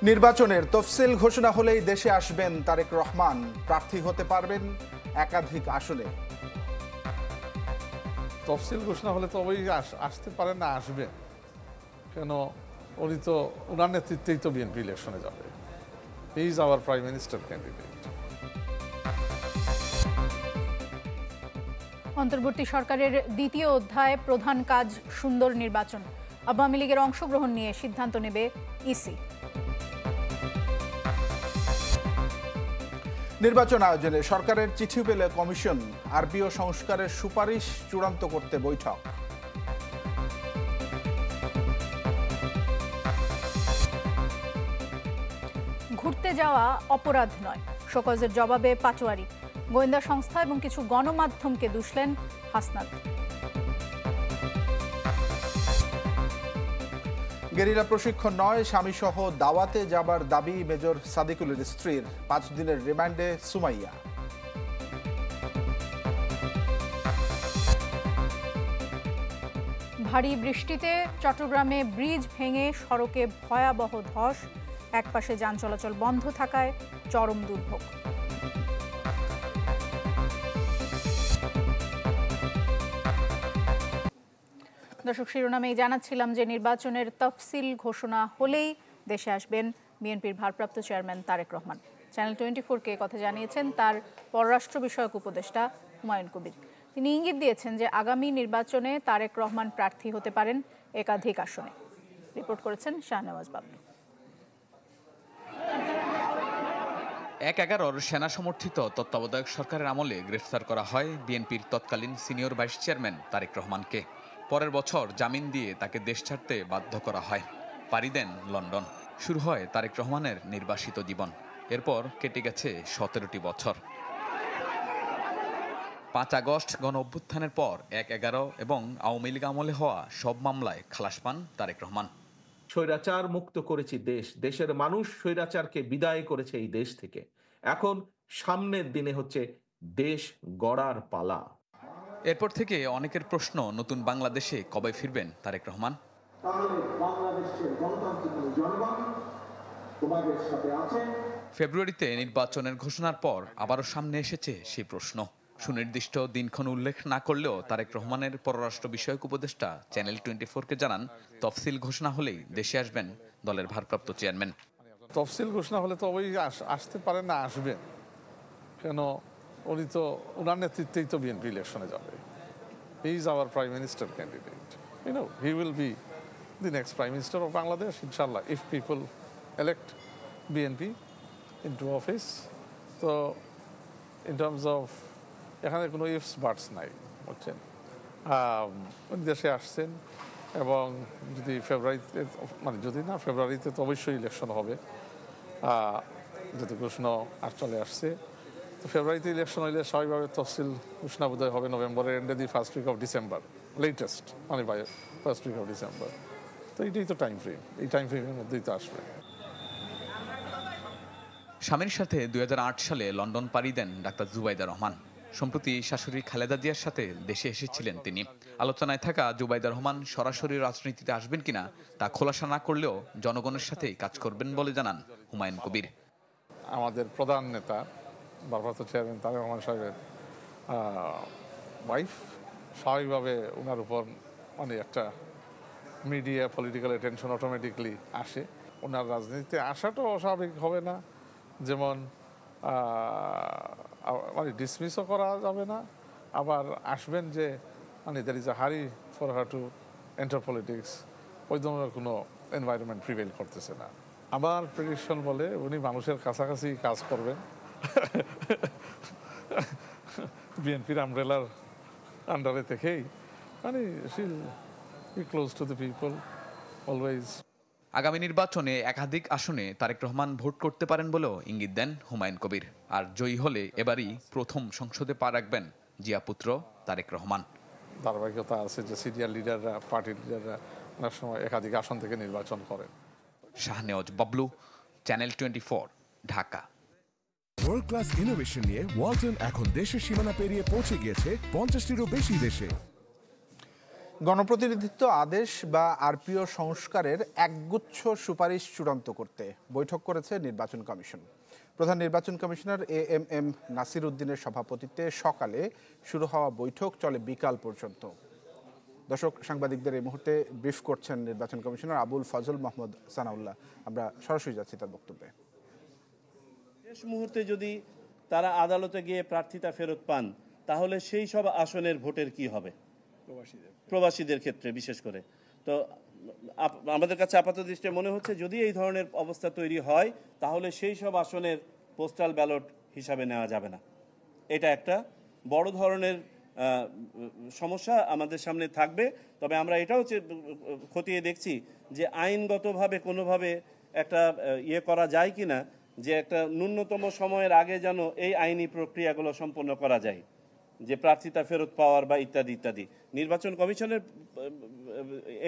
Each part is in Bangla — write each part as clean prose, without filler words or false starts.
নির্বাচনের তফসিল ঘোষণা হলেই দেশে আসবেন তারেক রহমান, প্রার্থী হতে পারবেন একাধিক আসনে। তফসিল ঘোষণা হলে তো ওই আসতে পারেন না, আসবে কেন? উনি তো ওনার নেতৃত্বেই তো বিএনপি ইলেকশনে যাবে। He is our prime minister candidate. অন্তর্বর্তী সরকারের দ্বিতীয় অধ্যায় প্রধান কাজ সুন্দর নির্বাচন। আওয়ামী লীগের অংশগ্রহণ নিয়ে সিদ্ধান্ত নেবে ইসি। নির্বাচন আয়োজনে সরকারের চিঠি পেলে কমিশন, আরপিও সংস্কারের সুপারিশ চূড়ান্ত করতে বৈঠক। ঘুরতে যাওয়া অপরাধ নয়, শোকজের জবাবে পাটোয়ারি। গোয়েন্দা সংস্থা এবং কিছু গণমাধ্যমকে দুষলেন হাসনাত। গেরিলা প্রশিক্ষণ নয়, স্বামীসহ দাওয়াতে যাবার দাবি মেজর সাদিকুলের স্ত্রীর। 5 দিনের রিমান্ডে সুমাইয়া। ভারী বৃষ্টিতে চট্টগ্রামে ব্রিজ ভেঙে সড়কে ভয়াবহ ধস, একপাশে যান চলাচল বন্ধ থাকায় চরম দুর্ভোগ। দর্শক, শিরোনামেই জানাচ্ছিলাম যে নির্বাচনের তফসিল ঘোষণা হলেই দেশে আসবেন বিএনপির ভারপ্রাপ্ত চেয়ারম্যান তারেক রহমান। চ্যানেল 24-কে কথা জানিয়েছেন তার পররাষ্ট্র বিষয়ক উপদেষ্টা হুমায়ুন কবির। তিনি ইঙ্গিত দিয়েছেন যে আগামী নির্বাচনে তারেক রহমান প্রার্থী হতে পারেন একাধিক আসনে। রিপোর্ট করেছেন শাহনেওয়াজ বাবলু। ১/১১ সেনা সমর্থিত তত্ত্বাবধায়ক সরকারের আমলে গ্রেফতার করা হয় বিএনপির তৎকালীন সিনিয়র ভাইস চেয়ারম্যান তারেক রহমানকে। পরের বছর জামিন দিয়ে তাকে দেশ ছাড়তে বাধ্য করা হয়। পাড়ি দেন লন্ডন। শুরু হয় তারেক রহমানের নির্বাসিত জীবন। এরপর কেটে গেছে 17টি বছর। 5 আগস্ট গণ অভ্যুত্থানের পর 1/11 এবং আওয়ামী লীগ আমলে হওয়া সব মামলায় খালাস পান তারেক রহমান। স্বৈরাচার মুক্ত করেছি দেশ, দেশের মানুষ স্বৈরাচারকে বিদায় করেছে এই দেশ থেকে। এখন সামনের দিনে হচ্ছে দেশ গড়ার পালা। এরপর থেকে অনেকের প্রশ্ন, নতুন বাংলাদেশে কবে ফিরবেন তারেক রহমান? ফেব্রুয়ারিতে নির্বাচনের ঘোষণার পর আবারও সামনে এসেছে সেই প্রশ্ন। সুনির্দিষ্ট দিনক্ষণ উল্লেখ না করলেও তারেক রহমানের পররাষ্ট্র বিষয়ক উপদেষ্টা চ্যানেল 24-কে জানান, তফসিল ঘোষণা হলেই দেশে আসবেন দলের ভারপ্রাপ্ত চেয়ারম্যান। তফসিল ঘোষণা হলে তো ওই আসতে পারেন না, আসবে কেন? উনি তো ওনার নেতৃত্বেই তো বিএনপি ইলেকশনে যাবে। He is our prime minister candidate. He will be the next prime minister of Bangladesh ইনশাল্লাহ, if people elect BNP into office. তো ইন টার্মস অফ এখানে কোনো ইফস বাটস নাই, বুঝছেন? উনি দেশে আসছেন এবং যদি ফেব্রুয়ারিতে, মানে যদি না ফেব্রুয়ারিতে তো অবশ্যই ইলেকশন হবে, যদি ঘোষণা আর চলে আসছে। তো ফেব্রুয়ারিতে ইলেকশন হইলে স্বাভাবিকভাবে তফসিল ঘোষণা বোধহয় হবে নভেম্বরের এন্ডে, the first week of December latest, মানে by first week of December. তো এটাই তো টাইম ফ্রেম, এই টাইম ফ্রেমের মধ্যেই তো আসবে। স্বামীর সাথে 2008 সালে লন্ডন পাড়ি দেন ডাক্তার জুবাইদা রহমান। সম্প্রতি শাশুড়ি খালেদা জিয়ার সাথে দেশে এসেছিলেন তিনি। আলোচনায় থাকা জুবাইদা রহমান সরাসরি রাজনীতিতে আসবেন কিনা তা খোলাসা না করলেও জনগণের সাথেই কাজ করবেন বলে জানান হুমায়ুন কবির। আমাদের প্রধান নেতা ভারপ্রাপ্ত চেয়ারম্যান তারেক রহমান সাহেবের ওয়াইফ, স্বাভাবিকভাবে ওনার উপর মানে একটা মিডিয়া পলিটিক্যাল অ্যাটেনশন অটোমেটিকলি আসে। ওনার রাজনীতিতে আসাটাও অস্বাভাবিক হবে না, যেমন মানে ডিসমিসও করা যাবে না, আবার আসবেন যে মানে দ্যার ইজ আ হারি for her to enter politics, ওই ধরনের কোনো এনভায়রনমেন্ট প্রিভেল করতেছে না। আমার প্রেডিকশন বলে উনি মানুষের কাছাকাছি কাজ করবেন, বিএনপির আমব্রেলার আন্ডারে থেকেই, মানে শিল B close to the people always. আগামী নির্বাচনে একাধিক আসনে তারেক রহমান ভোট করতে পারেন বলেও ইঙ্গিত দেন হুমায়ুন কবির। আর জয়ী হলে এবারই প্রথম সংসদে পা রাখবেন জিয়াপুত্র তারেক রহমান। ধারাবাহিকতা আছে যে সিনিয়র লিডাররা, পার্টির লিডাররা অনেক সময় একাধিক আসন থেকে নির্বাচন করেন। Shahnewaz Bablu, channel 24, Dhaka. World class innovation নিয়ে ওয়ালটন এখন দেশের সীমানা পেরিয়ে পৌঁছে গিয়েছে 50টিরও বেশি দেশে। গণপ্রতিনিধিত্ব আদেশ বা আরপিও সংস্কারের একগুচ্ছ সুপারিশ চূড়ান্ত করতে বৈঠক করেছে নির্বাচন কমিশন। প্রধান নির্বাচন কমিশনার এএমএম নাসির উদ্দিনের সভাপতিত্বে সকালে শুরু হওয়া বৈঠক চলে বিকাল পর্যন্ত। দর্শক, সাংবাদিকদের এই মুহূর্তে ব্রিফ করছেন নির্বাচন কমিশনার আবুল ফজল মোহাম্মদ সানাউল্লাহ। আমরা সরাসরি যাচ্ছি তার বক্তব্যে। শেষ মুহূর্তে যদি তারা আদালতে গিয়ে প্রার্থিতা ফেরত পান, তাহলে সেই সব আসনের ভোটের কি হবে প্রবাসীদের ক্ষেত্রে বিশেষ করে? তো আমাদের কাছে আপাত দৃষ্টিতে মনে হচ্ছে যদি এই ধরনের অবস্থা তৈরি হয়, তাহলে সেই সব আসনের পোস্টাল ব্যালট হিসাবে নেওয়া যাবে না। এটা একটা বড় ধরনের সমস্যা আমাদের সামনে থাকবে। তবে আমরা এটাও খতিয়ে দেখছি যে আইনগতভাবে কোনোভাবে একটা করা যায় কিনা, যে একটা ন্যূনতম সময়ের আগে যেন এই আইনি প্রক্রিয়াগুলো সম্পন্ন করা যায়, যে প্রার্থিতা ফেরত পাওয়ার বা ইত্যাদি ইত্যাদি। নির্বাচন কমিশনের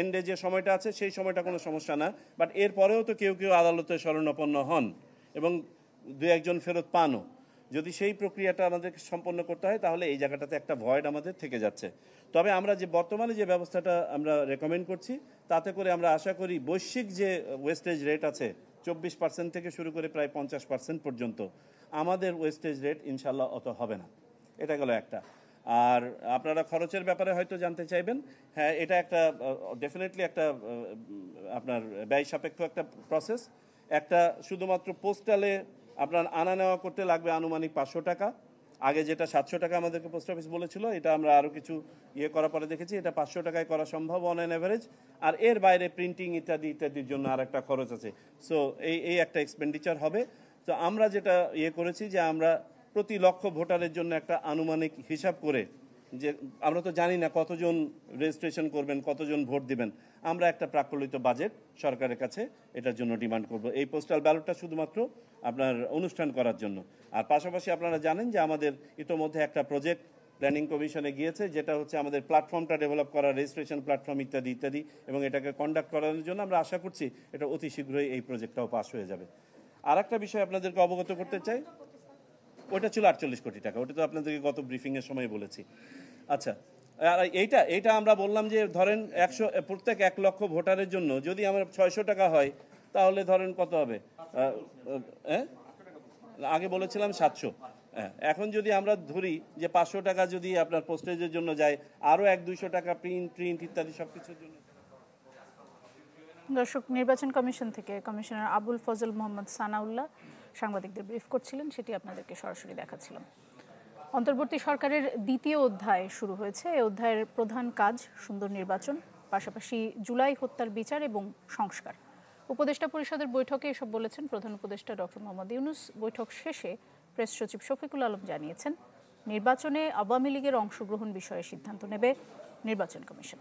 এন্ডে যে সময়টা আছে সেই সময়টা কোনো সমস্যা না, বাট এরপরেও তো কেউ কেউ আদালতে শরণাপন্ন হন এবং দু একজন ফেরত পানও। যদি সেই প্রক্রিয়াটা আমাদেরকে সম্পন্ন করতে হয়, তাহলে এই জায়গাটাতে একটা ভয়েড আমাদের থেকে যাচ্ছে। তবে আমরা যে বর্তমানে যে ব্যবস্থাটা আমরা রেকমেন্ড করছি, তাতে করে আমরা আশা করি বৈশ্বিক যে ওয়েস্টেজ রেট আছে 24% থেকে শুরু করে প্রায় 50% পর্যন্ত, আমাদের ওয়েস্টেজ রেট ইনশাল্লাহ অত হবে না। এটা গেল একটা। আর আপনারা খরচের ব্যাপারে হয়তো জানতে চাইবেন। হ্যাঁ, এটা একটা ডেফিনেটলি একটা আপনার ব্যয় সাপেক্ষ একটা প্রসেস। একটা শুধুমাত্র পোস্টালে আপনার আনা নেওয়া করতে লাগবে আনুমানিক 500 টাকা। আগে যেটা 700 টাকা আমাদেরকে পোস্ট অফিস বলেছিল, এটা আমরা আরও কিছু করার পরে দেখেছি এটা 500 টাকায় করা সম্ভব অন অ্যান অ্যাভারেজ। আর এর বাইরে প্রিন্টিং ইত্যাদি ইত্যাদির জন্য আর একটা খরচ আছে। সো এই একটা এক্সপেন্ডিচার হবে। তো আমরা যেটা করেছি যে আমরা প্রতি লক্ষ ভোটারের জন্য একটা আনুমানিক হিসাব করে, যে আমরা তো জানি না কতজন রেজিস্ট্রেশন করবেন, কতজন ভোট দিবেন, আমরা একটা প্রাক্কলিত বাজেট সরকারের কাছে এটার জন্য ডিমান্ড করব, এই পোস্টাল ব্যালটটা শুধুমাত্র আপনার অনুষ্ঠান করার জন্য। আর পাশাপাশি আপনারা জানেন যে আমাদের ইতোমধ্যে একটা প্রজেক্ট প্ল্যানিং কমিশনে গিয়েছে, যেটা হচ্ছে আমাদের প্ল্যাটফর্মটা ডেভেলপ করা, রেজিস্ট্রেশন প্ল্যাটফর্ম ইত্যাদি ইত্যাদি, এবং এটাকে কন্ডাক্ট করানোর জন্য আমরা আশা করছি এটা অতি শীঘ্রই এই প্রজেক্টটাও পাস হয়ে যাবে। আর একটা বিষয় আপনাদেরকে অবগত করতে চাই, ওটা ছিল 48 কোটি টাকা, ওটা তো আপনাদেরকে গত ব্রিফিংয়ের সময় বলেছি। আচ্ছা, আর এইটা আমরা বললাম যে ধরেন প্রত্যেক 1 লক্ষ ভোটারের জন্য যদি আমার 600 টাকা হয়, তাহলে ধরেন কত হবে? আগে বলেছিলাম 700। এখন যদি আমরা ধরি যে 500 টাকা যদি আপনার পোস্টেজের জন্য যায়, আরও 100-200 টাকা প্রিন্ট ইত্যাদি সব কিছুর জন্য। দর্শক, নির্বাচন কমিশন থেকে কমিশনার আবুল ফজল মোহাম্মদ সানাউল্লাহ সাংবাদিকদের ব্রিফ করছিলেন, সেটি আপনাদেরকে সরাসরি দেখাচ্ছিলাম। অন্তর্বর্তী সরকারের দ্বিতীয় অধ্যায় শুরু হয়েছে। এই অধ্যায়ের প্রধান কাজ সুন্দর নির্বাচন, পাশাপাশি জুলাই হত্যার বিচার এবং সংস্কার। উপদেষ্টা পরিষদের বৈঠকে এসব বলেছেন প্রধান উপদেষ্টা ডক্টর মোহাম্মদ ইউনূস। বৈঠক শেষে প্রেস সচিব শফিকুল আলম জানিয়েছেন, নির্বাচনে আওয়ামী লীগের অংশগ্রহণ বিষয়ে সিদ্ধান্ত নেবে নির্বাচন কমিশন।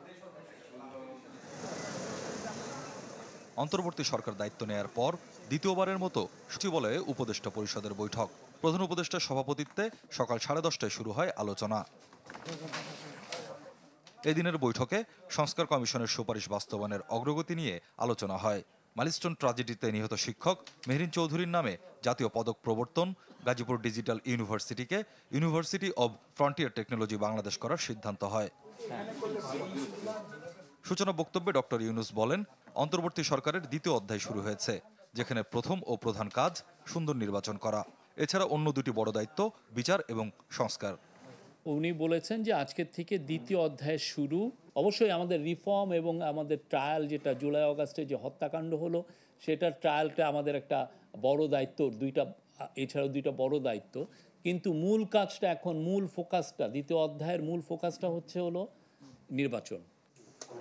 অন্তর্বর্তী সরকার দায়িত্ব নেয়ার পর দ্বিতীয়বারের মতো সচিবালয়ে উপদেষ্টা পরিষদের বৈঠক। প্রধান উপদেষ্টার সভাপতিত্বে সকাল 10:30টায় শুরু হয় আলোচনা। এদিনের বৈঠকে সংস্কার কমিশনের সুপারিশ বাস্তবায়নের অগ্রগতি নিয়ে আলোচনা হয়। মাইলস্টোন ট্র্যাজেডিতে নিহত শিক্ষক মেহরিন চৌধুরীর নামে জাতীয় পদক প্রবর্তন, গাজীপুর ডিজিটাল ইউনিভার্সিটিকে university of frontier technology Bangladesh করার সিদ্ধান্ত হয়। সূচনা বক্তব্যে ডক্টর ইউনূস বলেন, অন্তর্বর্তী সরকারের দ্বিতীয় অধ্যায় শুরু হয়েছে, যেখানে প্রথম ও প্রধান কাজ সুন্দর নির্বাচন করা। এছাড়া অন্য দুটি বড় দায়িত্ব বিচার এবং সংস্কার। উনি বলেছেন যে আজকের থেকে দ্বিতীয় অধ্যায় শুরু। অবশ্যই আমাদের রিফর্ম এবং আমাদের ট্রায়াল, যেটা জুলাই অগাস্টে যে হত্যাকাণ্ড হলো, সেটার ট্রায়ালটা আমাদের একটা বড় দায়িত্ব, এছাড়াও দুইটা বড় দায়িত্ব। কিন্তু মূল কাজটা এখন, মূল ফোকাসটা, দ্বিতীয় অধ্যায়ের মূল ফোকাসটা হলো নির্বাচন।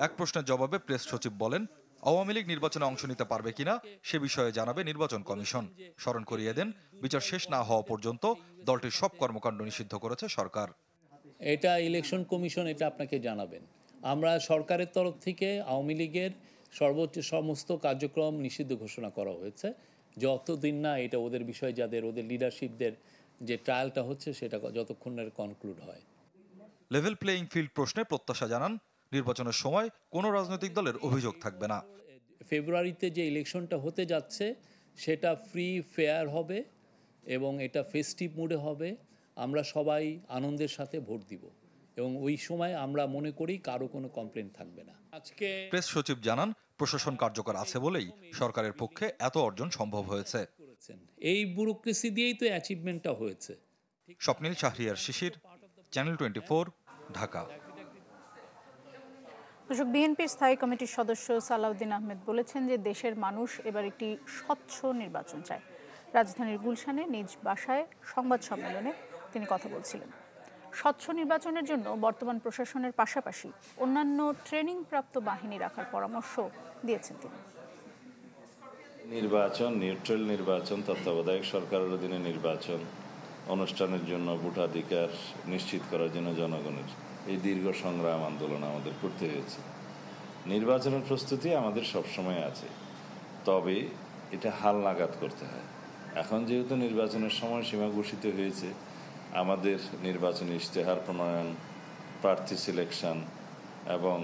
এক প্রশ্নের জবাবে প্রেস সচিব বলেন, আওয়ামী লীগ নির্বাচনে অংশ নিতে পারবে কিনা সে বিষয়ে জানাবে নির্বাচন কমিশন। স্মরণ করিয়ে দেন, বিচার শেষ না হওয়া পর্যন্ত দলটির সব কর্মকাণ্ড নিষিদ্ধ করেছে সরকার। এটা ইলেকশন কমিশন এটা আপনাকে জানাবেন। আমরা সরকারের তরফ থেকে আওয়ামী লীগের সর্বোচ্চ সমস্ত কার্যক্রম নিষিদ্ধ ঘোষণা করা হয়েছে, যতদিন না এটা ওদের বিষয়ে, ওদের লিডারশিপদের যে ট্রায়ালটা হচ্ছে, সেটা যতক্ষণ না কনক্লুড হয়। লেভেল প্লেইং ফিল্ড প্রশ্নে প্রত্যাশা জানান, নির্বাচনের সময় কোনো রাজনৈতিক দলের অভিযোগ থাকবে না। ফেব্রুয়ারিতে যে ইলেকশনটা হতে যাচ্ছে সেটা ফ্রি ফেয়ার হবে এবং এটা ফেস্টিভ মুডে হবে। আমরা সবাই আনন্দের সাথে ভোট দিব। এবং ওই সময় আমরা মনে করি কারো কোনো কমপ্লেন থাকবে না। আজকে প্রেস সচিব জানান, প্রশাসন কার্যকর আছে বলেই সরকারের পক্ষে এত অর্জন সম্ভব হয়েছে। এই ব্যুরোক্রেসি দিয়েই তো অ্যাচিভমেন্টটা হয়েছে। স্বপ্নিল শাহরিয়ার শিশির, চ্যানেল 24, ঢাকা। দর্শক, বিএনপির স্থায়ী কমিটির সদস্য সালাউদ্দিন আহমেদ বলেছেন যে দেশের মানুষ এবার একটি স্বচ্ছ নির্বাচন চায়। রাজধানীর গুলশানে নিজ বাসায় সংবাদ সম্মেলনে তিনি কথা বলছিলেন। স্বচ্ছ নির্বাচনের জন্য বর্তমান প্রশাসনের পাশাপাশি অন্যান্য ট্রেনিং প্রাপ্ত বাহিনী রাখার পরামর্শ দিয়েছেন তিনি। নির্বাচন, নিউট্রাল নির্বাচন, তত্ত্বাবধায়ক সরকারের অধীনে নির্বাচন অনুষ্ঠানের জন্য ভোটাধিকার নিশ্চিত করার জন্য জনগণের এই দীর্ঘ সংগ্রাম আন্দোলন আমাদের করতে হয়েছে। নির্বাচনের প্রস্তুতি আমাদের সবসময় আছে, তবে এটা হালনাগাদ করতে হয়। এখন যেহেতু নির্বাচনের সময়সীমা ঘোষিত হয়েছে, আমাদের নির্বাচনী ইশতেহার প্রণয়ন, প্রার্থী সিলেকশন এবং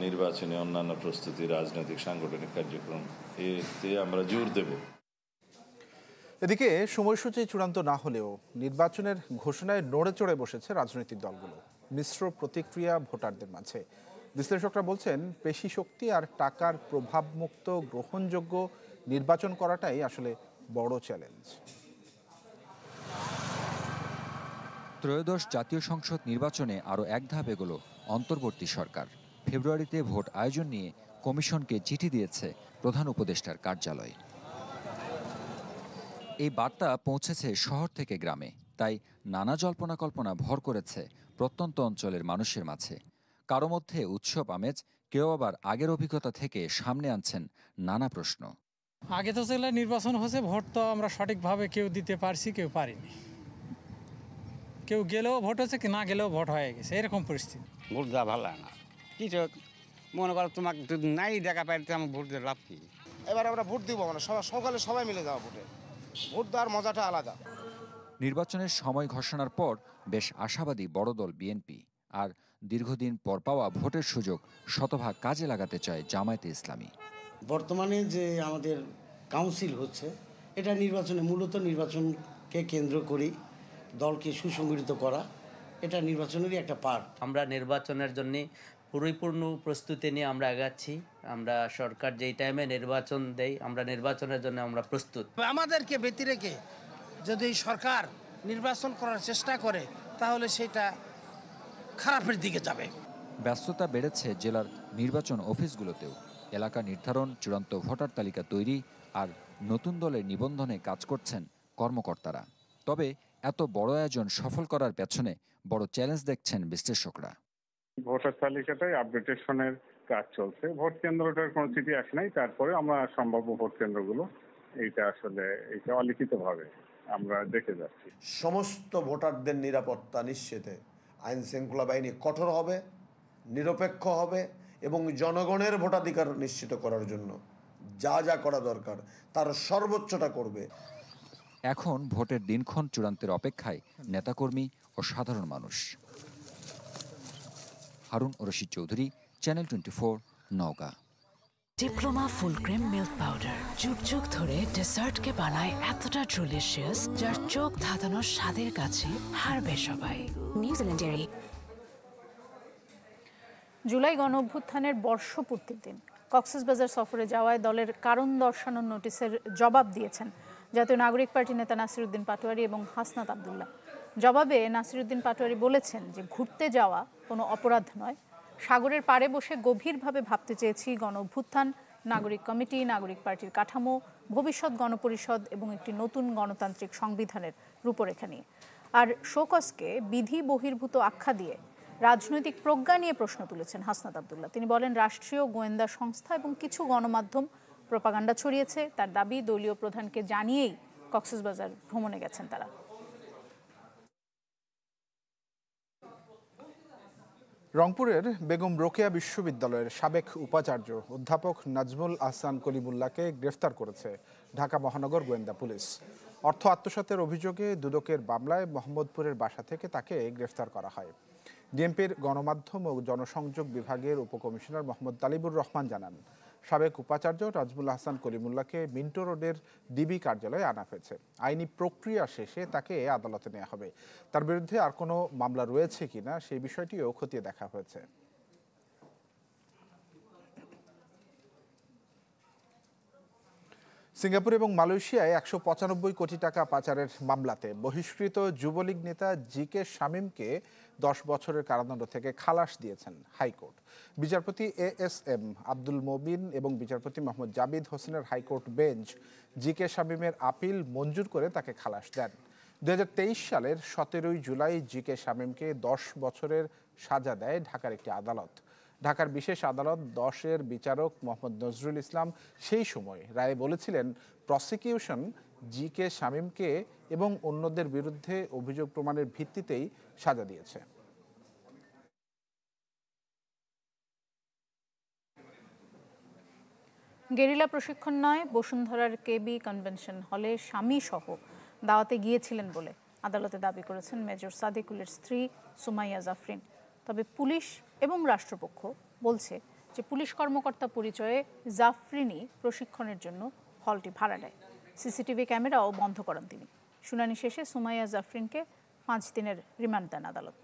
নির্বাচনী অন্যান্য প্রস্তুতি, রাজনৈতিক সাংগঠনিক কার্যক্রম, এতে আমরা জোর দেব। এদিকে সময়সূচি চূড়ান্ত না হলেও নির্বাচনের ঘোষণায় নড়ে চড়ে বসেছে রাজনৈতিক দলগুলো। মিশ্র প্রতিক্রিয়া ভোটারদের মাঝে। বিশ্লেষকরা বলছেন, পেশি শক্তি আর টাকার প্রভাবমুক্ত গ্রহণযোগ্য নির্বাচন করাটাই আসলে বড় চ্যালেঞ্জ। ত্রয়োদশ জাতীয় সংসদ নির্বাচনে আরও এক ধাপ এগোলো অন্তর্বর্তী সরকার। ফেব্রুয়ারিতে ভোট আয়োজন নিয়ে কমিশনকে চিঠি দিয়েছে প্রধান উপদেষ্টার কার্যালয়। এই বার্তা পৌঁছেছে শহর থেকে গ্রামে, তাই নানা জল্পনা কল্পনা ভর করেছে প্রত্যন্ত অঞ্চলের মানুষের মাঝে। কারো মধ্যে উৎসব আমেজ, কেউ আবার আগের অভিজ্ঞতা থেকে সামনে আনছেন নানা প্রশ্ন। আগে তো জেলায় নির্বাচন হয়েছে, ভোট তো আমরা সঠিকভাবে কেউ দিতে পারছি, কেউ পারিনি। কেউ গেলেও ভোট হচ্ছে, না গেলেও ভোট হয়ে গেছে, এরকম পরিস্থিতি। ভোট দেওয়া ভালো না, কিছু মনে করো তোমাকে নাই দেখা পাইতে আমার ভোট দিয়ে লাভ কি। এবার আমরা ভোট দিব, মানে সকালে সবাই মিলে যাওয়া ভোটে, ভোট দেওয়ার মজাটা আলাদা। নির্বাচনের সময় ঘোষণার পর বেশ আশাবাদী বড় দল বিএনপি। আর দীর্ঘদিন পর পাওয়া ভোটের সুযোগ শতভাগ কাজে লাগাতে চায় জামায়াতে ইসলামী। বর্তমানে যে আমাদের কাউন্সিল হচ্ছে, এটা নির্বাচনে মূলত নির্বাচনকে কেন্দ্র করেই দলকে সুসংগঠিত করা, এটা নির্বাচনেরই একটা পার্ট। আমরা নির্বাচনের জন্য পরিপূর্ণ প্রস্তুতি নিয়ে আমরা আগাচ্ছি। আমরা সরকার যেই টাইমে নির্বাচন দেই, আমরা নির্বাচনের জন্য আমরা প্রস্তুত। আমাদেরকে ব্যতি রেখে যদি সরকার নির্বাচন করার চেষ্টা করে, তাহলে সেটা খারাপের দিকে যাবে। ব্যস্ততা বেড়েছে জেলার নির্বাচন অফিসগুলোতেও। এলাকা নির্ধারণ, চূড়ান্ত ভোটার তালিকা তৈরি আর নতুন দলের নিবন্ধনে কাজ করছেন কর্মকর্তারা। তবে এত বড় আয়োজন সফল করার পেছনে বড় চ্যালেঞ্জ দেখছেন বিশ্লেষকরা। ভোটার তালিকাটাই আপডেটেশনের কাজ চলছে, ভোট কেন্দ্রটার কোনো চিঠি আসে নাই, তারপরে আমরা সম্ভাব্য ভোট কেন্দ্রগুলো এইটা অলিখিতভাবে আমরা দেখে যাচ্ছি। সমস্ত ভোটারদের নিরাপত্তা নিশ্চিতে আইন শৃঙ্খলা বাহিনী কঠোর হবে, নিরপেক্ষ হবে এবং জনগণের ভোটাধিকার নিশ্চিত করার জন্য যা যা করা দরকার তার সর্বোচ্চটা করবে। এখন ভোটের দিনক্ষণ চূড়ান্তের অপেক্ষায় নেতাকর্মী ও সাধারণ মানুষ। Harun Rashid Chowdhury, channel 24, Naogaon. Diploma full cream milk powder যুগ যুগ ধরে ডেসার্টকে বানায় এতটা ডিলিশিয়াস, যার চোখ ধাঁধানোর স্বাদের কাছে হারবে সবাই। নিউজিল্যান্ডের জুলাই গণ অভ্যুত্থানের বর্ষপূর্তির দিন কক্সবাজার সফরে যাওয়ায় দলের কারণ দর্শানোর নোটিশের জবাব দিয়েছেন জাতীয় নাগরিক পার্টি নেতা নাসিরউদ্দিন পাটোয়ারী এবং হাসনাত আবদুল্লাহ। জবাবে নাসিরউদ্দিন পাটোয়ারী বলেছেন যে ঘুরতে যাওয়া কোনো অপরাধ নয়, সাগরের পাড়ে বসে গভীরভাবে ভাবতে চেয়েছি গণ অভ্যুত্থান, নাগরিক কমিটি, নাগরিক পার্টির কাঠামো, ভবিষ্যৎ গণপরিষদ এবং একটি নতুন গণতান্ত্রিক সংবিধানের রূপরেখা নিয়ে। আর শোকসকে বিধি বহির্ভূত আখ্যা দিয়ে রাজনৈতিক প্রজ্ঞা নিয়ে প্রশ্ন তুলেছেন হাসনাত আবদুল্লাহ। তিনি বলেন, রাষ্ট্রীয় গোয়েন্দা সংস্থা এবং কিছু গণমাধ্যম প্রপাগান্ডা ছড়িয়েছে। তার দাবি, দলীয় প্রধানকে জানিয়েই কক্সবাজার ভ্রমণে গেছেন তারা। রংপুরের বেগম রোকেয়া বিশ্ববিদ্যালয়ের সাবেক উপাচার্য অধ্যাপক নাজমুল আহসান কলিমুল্লাহকে গ্রেফতার করেছে ঢাকা মহানগর গোয়েন্দা পুলিশ। অর্থ আত্মসাতের অভিযোগে দুদকের মামলায় মোহাম্মদপুরের বাসা থেকে তাকে গ্রেফতার করা হয়। ডিএমপির গণমাধ্যম ও জনসংযোগ বিভাগের উপকমিশনার মোহাম্মদ তালিবুর রহমান জানান, সাবেক উপাচার্য নাজমুল হাসান কলিমুল্লাহকে মিন্টো রোডের ডিবি কার্যালয়ে আনা হয়েছে। আইনি প্রক্রিয়া শেষে তাকে আদালতে নেওয়া হবে। তার বিরুদ্ধে আর কোনো মামলা রয়েছে কিনা সেই বিষয়টিও খতিয়ে দেখা হয়েছে। সিঙ্গাপুর এবং মালয়েশিয়ায় ১৯৫ কোটি টাকা পাচারের মামলাতে বহিষ্কৃত যুবলীগ নেতা জি.কে. শামীমকে ১০ বছরের কারাদণ্ড থেকে খালাস দিয়েছেন হাইকোর্ট। বিচারপতি এ.এস.এম. আব্দুল মবিন এবং বিচারপতি মোহাম্মদ জাবিদ হোসেনের হাইকোর্ট বেঞ্চ জি.কে. শামীমের আপিল মঞ্জুর করে তাকে খালাস দেন। ২০২৩ সালের ১৭ জুলাই জি.কে. শামীমকে ১০ বছরের সাজা দেয় ঢাকার একটি আদালত। ঢাকার বিশেষ আদালত ১০-এর বিচারক মোহাম্মদ নজরুল ইসলাম সেই সময় রায়ে বলেছিলেন, প্রসিকিউশন জি.কে. শামীমকে এবং অন্যদের বিরুদ্ধে অভিযোগ প্রমাণের ভিত্তিতেই সাজা দিয়েছে। গেরিলা প্রশিক্ষণ নয়, বসুন্ধরার কেবি কনভেনশন হলে স্বামী সহ দাওয়াতে গিয়েছিলেন বলে আদালতে দাবি করেছেন মেজর সাদিকুলের স্ত্রী সুমাইয়া জাফরিন। তবে পুলিশ এবং রাষ্ট্রপক্ষ বলছে যে পুলিশ কর্মকর্তা পরিচয়ে জাফরিনই প্রশিক্ষণের জন্য হলটি ভাড়া নেয়। সিসিটিভি ক্যামেরাও বন্ধ করেন তিনি। শুনানি শেষে সুমাইয়া জাফরিনকে 5 দিনের রিমান্ড দেন আদালত।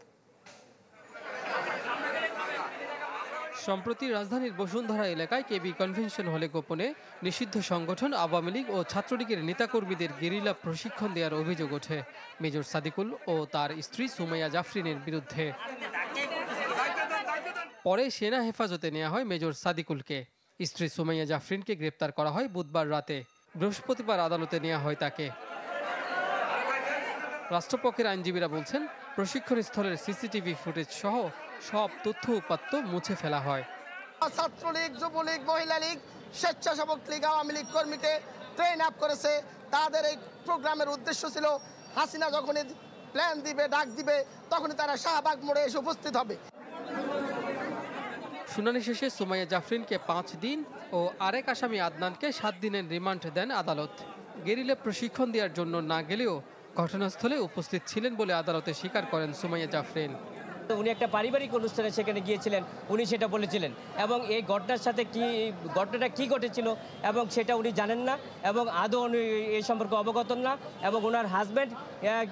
সম্প্রতি রাজধানীর বসুন্ধরা এলাকায় কেবি কনভেনশন হলে গোপনে নিষিদ্ধ সংগঠন আওয়ামী লীগ ও ছাত্রলীগের নেতাকর্মীদের গেরিলা প্রশিক্ষণ দেওয়ার অভিযোগ ওঠে মেজর সাদিকুল ও তার স্ত্রী সুমাইয়া জাফরিনের বিরুদ্ধে। পরে সেনা হেফাজতে নেওয়া হয় মেজর সাদিকুলকে। স্ত্রী সুমাইয়া জাফরিনকে গ্রেপ্তার করা হয় বুধবার রাতে। বৃহস্পতিবার আদালতে নেওয়া হয় তাকে। রাষ্ট্রপক্ষের আইনজীবীরা বলছেন, প্রশিক্ষণ স্থলের সিসিটিভি ফুটেজ সহ সব তথ্য উপাত্ত মুছে ফেলা হয়। ছাত্রলীগ, যুবলীগ, মহিলা লীগ, স্বেচ্ছাসেবক লীগ, আওয়ামী লীগ কর্মীকে ট্রেন আপ করেছে। তাদের এই প্রোগ্রামের উদ্দেশ্য ছিল হাসিনা যখনই প্ল্যান দিবে, ডাক দিবে, তখনই তারা শাহবাগ মোড়ে এসে উপস্থিত হবে। শুনানি শেষে সুমাইয়া জাফরিনকে 5 দিন ও আরেক আসামি আদনানকে 7 দিনের রিমান্ড দেন আদালত। গেরিলা প্রশিক্ষণ দেওয়ার জন্য না গেলেও ঘটনাস্থলে উপস্থিত ছিলেন বলে আদালতে স্বীকার করেন সুমাইয়া জাফরিন। উনি একটা পারিবারিক অনুষ্ঠানে সেখানে গিয়েছিলেন, উনি সেটা বলেছিলেন, এবং এই ঘটনার সাথে ঘটনাটা কি ঘটেছিল এবং সেটা উনি জানেন না, এবং আদৌ উনি এই সম্পর্কে অবগত না, এবং ওনার হাজব্যান্ড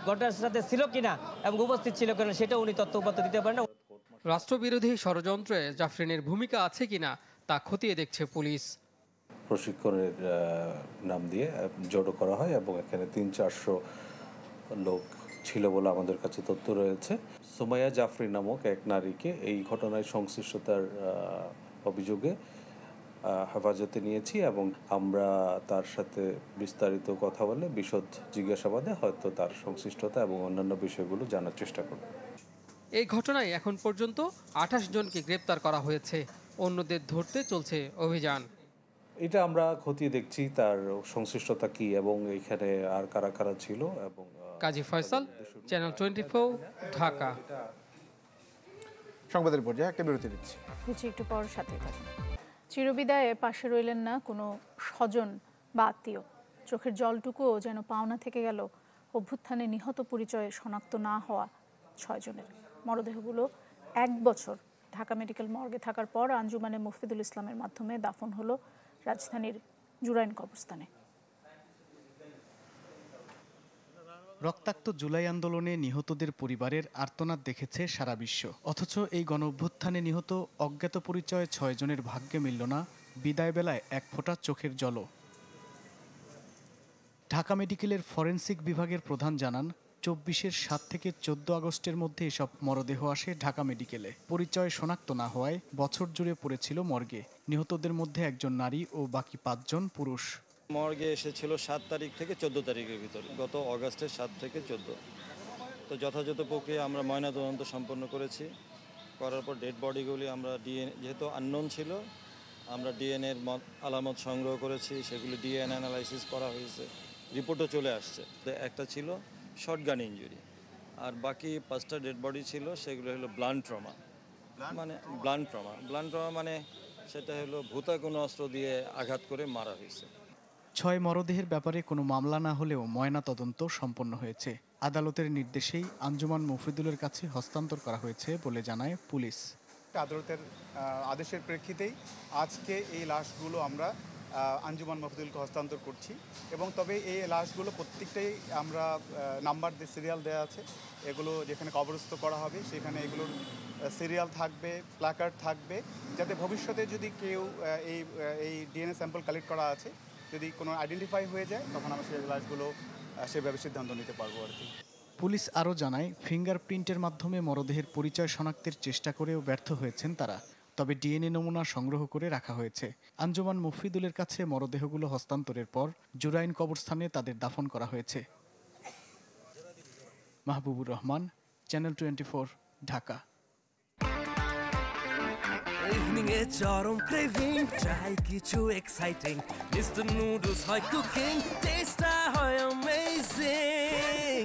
ঘটনার সাথে ছিল কিনা এবং উপস্থিত ছিল কিনা সেটা উনি তথ্য উপাত্ত দিতে পারেন না। রাষ্ট্রবিরোধী ষড়যন্ত্রে জাফরিনের ভূমিকা আছে কিনা তা খতিয়ে দেখছে পুলিশ। প্রশিক্ষণের নাম দিয়ে জড়ো করা হয় এবং এখানে 300-400 লোক ছিল বলে আমাদের কাছে তথ্য রয়েছে। সুমাইয়া জাফরিন নামক এক নারীকে এই ঘটনায় সংশ্লিষ্টতার অভিযোগে হেফাজতে নিয়েছি এবং আমরা তার সাথে বিস্তারিত কথা বলে বিশদ জিজ্ঞাসাবাদে হয়তো তার সংশ্লিষ্টতা এবং অন্যান্য বিষয়গুলো জানার চেষ্টা করব। এই ঘটনায় এখন পর্যন্ত 28 জনকে গ্রেপ্তার করা হয়েছে। অন্যদের ধরতে চলছে অভিযান। এটা আমরা খতিয়ে দেখছি তার সংশ্লিষ্টতা কি এবং এখানে আর কারা কারা ছিল। এবং কাজী ফয়সাল, চ্যানেল 24, ঢাকা। সংবাদের পর্যায়ে একটা বিরতি দিচ্ছি, একটু পর সাথেই থাকুন। চিরবিদায়ে পাশে রইলেন না কোনো স্বজন বা আত্মীয়। চোখের জলটুকুও যেন পাওনা থেকে গেল অভ্যুত্থানে নিহত পরিচয়ে শনাক্ত না হওয়া 6 জনের। মরদেহগুলো 1 বছর ঢাকা মেডিকেল মর্গে থাকার পর আঞ্জুমানে মুফিদুল ইসলামের মাধ্যমে দাফন হলো রাজধানীর জুরাইন কবরস্থানে। রক্তাক্ত জুলাই আন্দোলনে নিহতদের পরিবারের আর্তনাদ দেখেছে সারা বিশ্ব। অথচ এই গণঅভ্যুত্থানে নিহত অজ্ঞাত পরিচয়ে 6 জনের ভাগ্যে মিলল না বিদায় বেলায় এক ফোঁটা চোখের জলও। ঢাকা মেডিকেলের ফরেনসিক বিভাগের প্রধান জানান, 24-এর 7 থেকে 14 আগস্টের মধ্যে এসব মরদেহ আসে ঢাকা মেডিকেলে। পরিচয় শনাক্ত না হওয়ায় বছর জুড়ে পড়েছিল মর্গে। নিহতদের মধ্যে একজন নারী ও বাকি 5 জন পুরুষ। মর্গে এসেছিল 7 তারিখ থেকে 14 তারিখের ভিতরে, গত অগাস্টের 7 থেকে 14। তো যথাযথ প্রক্রিয়া আমরা ময়নাতদন্ত সম্পন্ন করেছি। করার পর ডেড বডিগুলি আমরা ডিএনএ, যেহেতু আননোন ছিল, আমরা ডিএনএর আলামত সংগ্রহ করেছি, সেগুলি ডিএনএ অ্যানালাইসিস করা হয়েছে, রিপোর্টও চলে আসছে। একটা ছিল শর্টগান ইঞ্জুরি, আর বাকি 5টা ডেড বডি ছিল সেগুলো হলো ব্লান্ট ট্রমা। মানে ব্লান্ট ট্রমা মানে সেটা হলো ভূতা কোনো অস্ত্র দিয়ে আঘাত করে মারা হয়েছে। 6 মরদেহের ব্যাপারে কোনো মামলা না হলেও ময়না তদন্ত সম্পন্ন হয়েছে। আদালতের নির্দেশেই আঞ্জুমান মুফিদুলের কাছে হস্তান্তর করা হয়েছে বলে জানায় পুলিশ। আদালতের আদেশের প্রেক্ষিতেই আজকে এই লাশগুলো আমরা আঞ্জুমান মাহফুজুলকে হস্তান্তর করছি এবং তবে এই লাশগুলো প্রত্যেকটাই আমরা নাম্বার দিয়ে সিরিয়াল দেওয়া আছে, এগুলো যেখানে কবরস্থ করা হবে সেখানে এগুলোর সিরিয়াল থাকবে, প্ল্যাকার্ড থাকবে, যাতে ভবিষ্যতে যদি কেউ এই ডিএনএ স্যাম্পল কালেক্ট করা আছে যদি কোনো আইডেন্টিফাই হয়ে যায় তখন আমরা সেই লাশগুলো সেভাবে সিদ্ধান্ত নিতে পারবো আর কি। পুলিশ আরও জানায়, ফিঙ্গারপ্রিন্টের মাধ্যমে মরদেহের পরিচয় শনাক্তের চেষ্টা করেও ব্যর্থ হয়েছেন তারা। তবে ডিএনএ নমুনা সংগ্রহ করে রাখা হয়েছে। আঞ্জুমান মফিদুলের কাছে মরদেহগুলো হস্তান্তরের পর জুরাইন কবরস্থানে তাদের দাফন করা হয়েছে। মাহবুবুর রহমান, চ্যানেল 24, ঢাকা। ইভিনিংয়ে চরম ক্রেভিং, চাই কিছু এক্সাইটিং, মিস্টার নুডলস হয় কুকিং, টেস্টটা হয় amazing.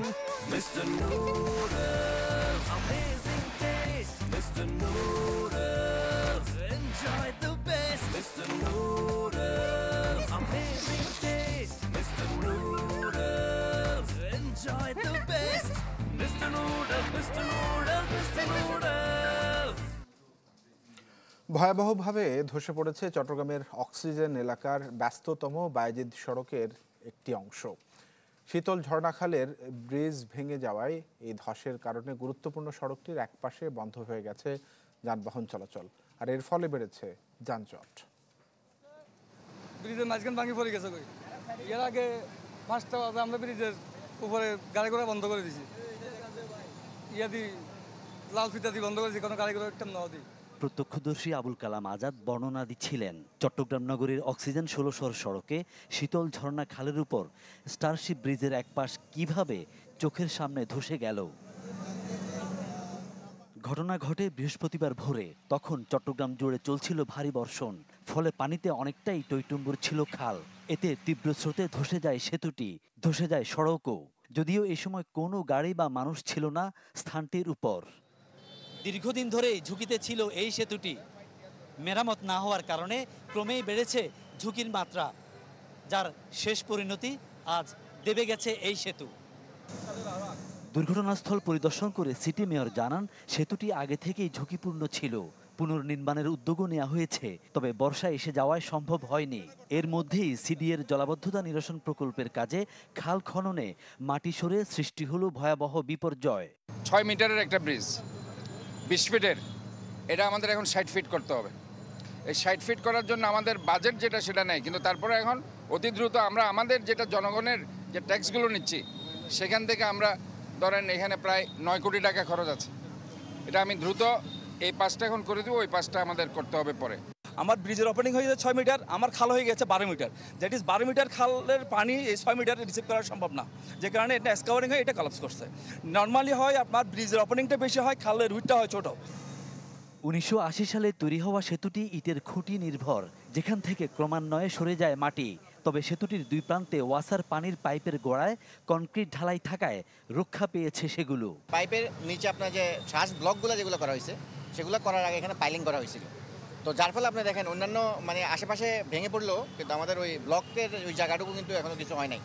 Mister noodles, amazing taste, mister noodles, enjoy the best, mister noodles, amazing taste, mister noodles, enjoy the best, mister noodles, mister noodles, mister noodles. ভয়াবহভাবে ধসে পড়েছে চট্টগ্রামের অক্সিজেন এলাকার ব্যস্ততম বায়েজিদ সড়কের একটি অংশ। শীতল ঝর্ণাখালের ব্রিজ ভেঙে যাওয়ায় এই ধসের কারণে গুরুত্বপূর্ণ সড়কটির একপাশে বন্ধ হয়ে গেছে যানবাহন চলাচল, আর এর ফলে বেড়েছে যানজট। ব্রিজের মাঝখান ভাঙি পড়ে গেছে, এর আগে 5টা বাজে আমরা ব্রিজের উপরে গাড়ি ঘোড়া বন্ধ করে দিয়েছি, লাল ফিতা দিয়ে বন্ধ করেছি, কোনো গাড়ি ঘোড়া একটা না দিই। প্রত্যক্ষদর্শী আবুল কালাম আজাদ বর্ণনা দিচ্ছিলেন, চট্টগ্রাম নগরীর অক্সিজেন 16 সড়কে শীতল ঝর্ণা খালের উপর স্টারশিপ ব্রিজের এক পাশ কিভাবে চোখের সামনে ধসে গেল। ঘটনা ঘটে বৃহস্পতিবার ভোরে। তখন চট্টগ্রাম জুড়ে চলছিল ভারী বর্ষণ, ফলে পানিতে অনেকটাই টইটুম্বুর ছিল খাল। এতে তীব্র স্রোতে ধসে যায় সেতুটি, ধসে যায় সড়কও। যদিও এ সময় কোনো গাড়ি বা মানুষ ছিল না স্থানটির উপর। দীর্ঘদিন ধরে ঝুঁকিতে ছিল এই সেতুটি। মেরামত না হওয়ার কারণে ক্রমেই বেড়েছে ঝুঁকির মাত্রা, যার শেষ পরিণতি আজ দেবে গেছে এই সেতু। দুর্ঘটনাস্থল পরিদর্শন করে সিটি মেয়র জানান, সেতুটি আগে থেকেই ঝুঁকিপূর্ণ ছিল। পুনর্নির্মাণের উদ্যোগও নেওয়া হয়েছে, তবে বর্ষা এসে যাওয়ায় সম্ভব হয়নি। এর মধ্যেই সিডিএর জলাবদ্ধতা নিরসন প্রকল্পের কাজে খাল খননে মাটি সরে সৃষ্টি হলো ভয়াবহ বিপর্যয়। 6 মিটারের একটা ব্রিজ, 20 ফিটের, এটা আমাদের এখন 60 ফিট করতে হবে। এই 60 ফিট করার জন্য আমাদের বাজেট যেটা সেটা নেই, কিন্তু তারপরে এখন অতি দ্রুত আমরা আমাদের যেটা জনগণের যে ট্যাক্সগুলো নিচ্ছি সেখান থেকে আমরা ধরেন এখানে প্রায় 9 কোটি টাকা খরচ আছে। এটা আমি দ্রুত এই পাশটা এখন করে দেবো, ওই পাশটা আমাদের করতে হবে পরে। আমার ব্রিজের ওপেনিং হয়ে গেছে 6 মিটার, আমার খাল হয়ে গেছে 12 মিটার। দ্যাট ইজ 12 মিটার খালের পানি এই 6 মিটারে রিসিভ করা সম্ভব না, যে কারণে এটা এসকাভারিং হয়ে এটা কলাপস করছে। নর্মালি হয় আপনার ব্রিজের ওপেনিংটা বেশি হয়, খালের রুটটা হয় ছোট। 1980 সালে তৈরি হওয়া সেতুটি ইটের খুঁটি নির্ভর, যেখান থেকে ক্রমান্বয়ে সরে যায় মাটি। তবে সেতুটির দুই প্রান্তে ওয়াসার পানির পাইপের গোড়ায় কনক্রিট ঢালাই থাকায় রক্ষা পেয়েছে সেগুলো। পাইপের নিচে আপনার যে শ্বাস ব্লকগুলো যেগুলো করা হয়েছে সেগুলো করার আগে এখানে পাইলিং করা হয়েছিল, তো যার ফলে আপনি দেখেন অন্যান্য মানে আশেপাশে ভেঙে পড়লেও কিন্তু আমাদের ওই ব্লকের ওই জায়গাটুকু কিন্তু এখনো কিছু হয় নাই।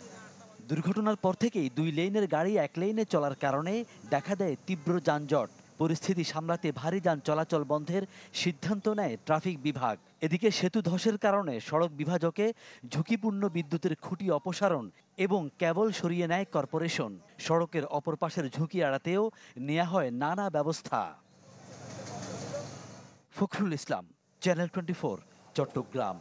দুর্ঘটনার পর থেকেই 2 লেনের গাড়ি 1 লেনে চলার কারণে দেখা দেয় তীব্র যানজট। পরিস্থিতি সামলাতে ভারী যান চলাচল বন্ধের সিদ্ধান্ত নেয় ট্রাফিক বিভাগ। এদিকে সেতু ধসের কারণে সড়ক বিভাজকে ঝুঁকিপূর্ণ বিদ্যুতের খুঁটি অপসারণ এবং কেবল সরিয়ে নেয় কর্পোরেশন। সড়কের অপর পাশের ঝুঁকি এড়াতেও নেওয়া হয় নানা ব্যবস্থা। ফখরুল ইসলাম, চ্যানেল 24, চট্টগ্রাম।